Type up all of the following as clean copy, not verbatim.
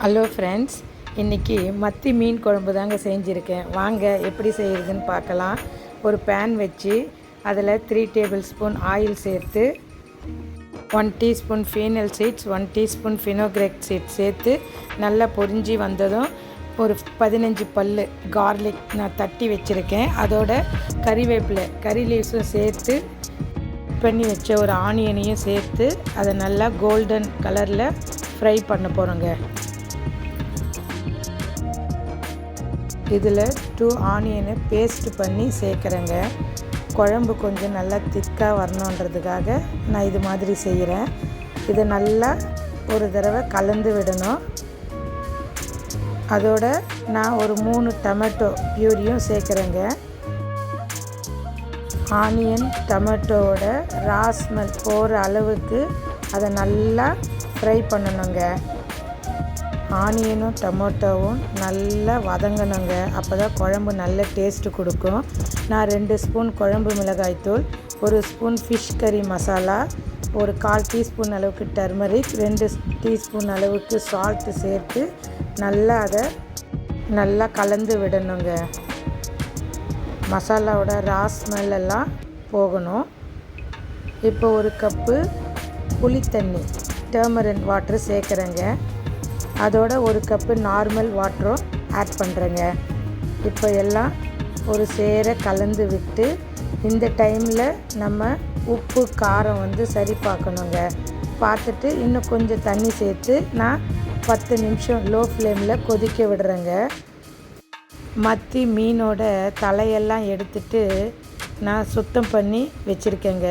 Hello friends, இன்றைக்கி மத்தி மீன் குழம்பு தாங்க செஞ்சுருக்கேன். வாங்க எப்படி செய்கிறதுன்னு பார்க்கலாம். ஒரு பேன் வச்சு அதில் 3 டேபிள் ஸ்பூன் ஆயில் சேர்த்து 1 teaspoon fennel seeds 1 teaspoon fenugreek seeds சேர்த்து நல்லா பொரிஞ்சு வந்ததும் ஒரு 15 பல் கார்லிக் நான் தட்டி வச்சுருக்கேன். அதோட கறி லீவ்ஸும் சேர்த்து பண்ணி வச்ச ஒரு ஆனியனையும் சேர்த்து அதை நல்லா கோல்டன் கலரில் ஃப்ரை பண்ண போகிறோங்க. இதில் 2 ஆனியனை பேஸ்ட் பண்ணி சேர்க்குறேங்க. குழம்பு கொஞ்சம் நல்லா திக்காக வரணுன்றதுக்காக நான் இது மாதிரி செய்கிறேன். இதை நல்லா ஒரு தடவை கலந்து விடணும். அதோட நான் ஒரு 3 டொமேட்டோ பியூரியும் சேர்க்குறேங்க. ஆனியன் டொமேட்டோவோட ரா ஸ்மெல் போகிற அளவுக்கு அதை நல்லா ஃப்ரை பண்ணணுங்க. ஆனியனும் டொமேட்டோவும் நல்லா வதங்கணுங்க. அப்போ தான் குழம்பு நல்ல டேஸ்ட்டு கொடுக்கும். நான் 2 ஸ்பூன் குழம்பு மிளகாய்த்தூள், 1 ஸ்பூன் ஃபிஷ் கறி மசாலா, ஒரு 1/4 டீஸ்பூன் அளவுக்கு டர்மரிக், 2 டீஸ்பூன் அளவுக்கு சால்ட்டு சேர்த்து நல்லா கலந்து விடணுங்க. மசாலாவோட ரா ஸ்மெல்லாம் போகணும். இப்போ 1 கப்பு புளித்தண்ணி டர்மரின் வாட்ரு சேர்க்குறேங்க. அதோட 1 கப்பு நார்மல் வாட்டரும் ஆட் பண்ணுறேங்க. இப்போ எல்லாம் ஒரு சேர கலந்து விட்டு இந்த டைமில் நம்ம உப்பு காரம் சரி பார்க்கணுங்க. பார்த்துட்டு இன்னும் கொஞ்சம் தண்ணி சேர்த்து நான் 10 நிமிஷம் லோ ஃப்ளேமில் கொதிக்க விடுறேங்க. மத்தி மீனோட தலையெல்லாம் எடுத்துட்டு நான் சுத்தம் பண்ணி வச்சுருக்கேங்க.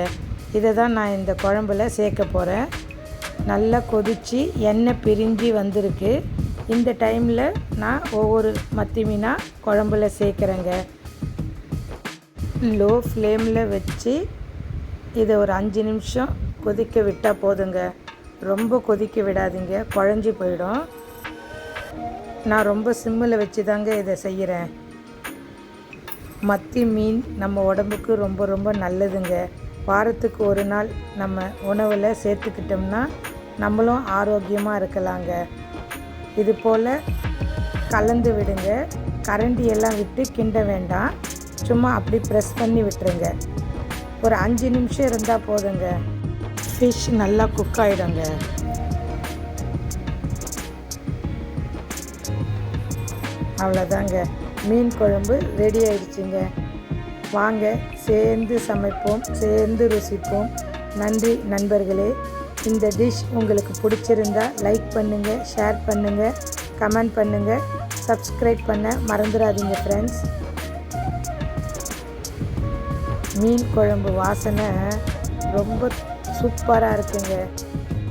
இதை தான் நான் இந்த குழம்புல சேர்க்க போகிறேன். நல்லா கொதித்து எண்ணெய் பிரிஞ்சு வந்திருக்கு. இந்த டைமில் நான் ஒவ்வொரு மத்தி மீனாக குழம்புல சேர்க்குறேங்க. லோ ஃப்ளேமில் வச்சு இதை ஒரு 5 நிமிஷம் கொதிக்க விட்டால் போதுங்க. ரொம்ப கொதிக்க விடாதீங்க, குழஞ்சி போயிடும். நான் ரொம்ப சிம்மில் வச்சு தாங்க இதை செய்கிறேன். மத்தி மீன் நம்ம உடம்புக்கு ரொம்ப ரொம்ப நல்லதுங்க. வாரத்துக்கு ஒரு நாள் நம்ம உணவில் சேர்த்துக்கிட்டோம்னா நம்மளும் ஆரோக்கியமாக இருக்கலாங்க. இது போல் கலந்து விடுங்க. கரண்டியெல்லாம் விட்டு கிண்ட வேண்டாம், சும்மா அப்படி ப்ரெஸ் பண்ணி விட்டுருங்க. ஒரு 5 நிமிஷம் இருந்தால் போதுங்க. ஃபிஷ் நல்லா குக் ஆகிடுங்க. அவ்வளோதாங்க, மீன் குழம்பு ரெடி ஆயிடுச்சுங்க. வாங்க சேர்ந்து சமைப்போம், சேர்ந்து ருசிப்போம். நன்றி நண்பர்களே. இந்த டிஷ் உங்களுக்கு பிடிச்சிருந்தா லைக் பண்ணுங்கள், ஷேர் பண்ணுங்கள், கமெண்ட் பண்ணுங்கள், சப்ஸ்கிரைப் பண்ண மறந்துடாதீங்க ஃப்ரெண்ட்ஸ். மீன் குழம்பு வாசனை ரொம்ப சூப்பராக இருக்குங்க.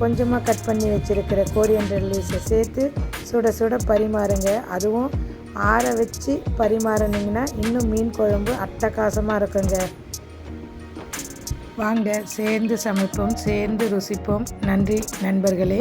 கொஞ்சமாக கட் பண்ணி வச்சுருக்கிற கோரியண்டர் லீவ்ஸை சேர்த்து சுட சுட பரிமாறுங்க. அதுவும் ஆற வச்சு பரிமாறினீங்கன்னா இன்னும் மீன் குழம்பு அட்டகாசமாக இருக்குங்க. வாங்க சேர்ந்து சமைப்போம், சேர்ந்து ருசிப்போம். நன்றி நண்பர்களே.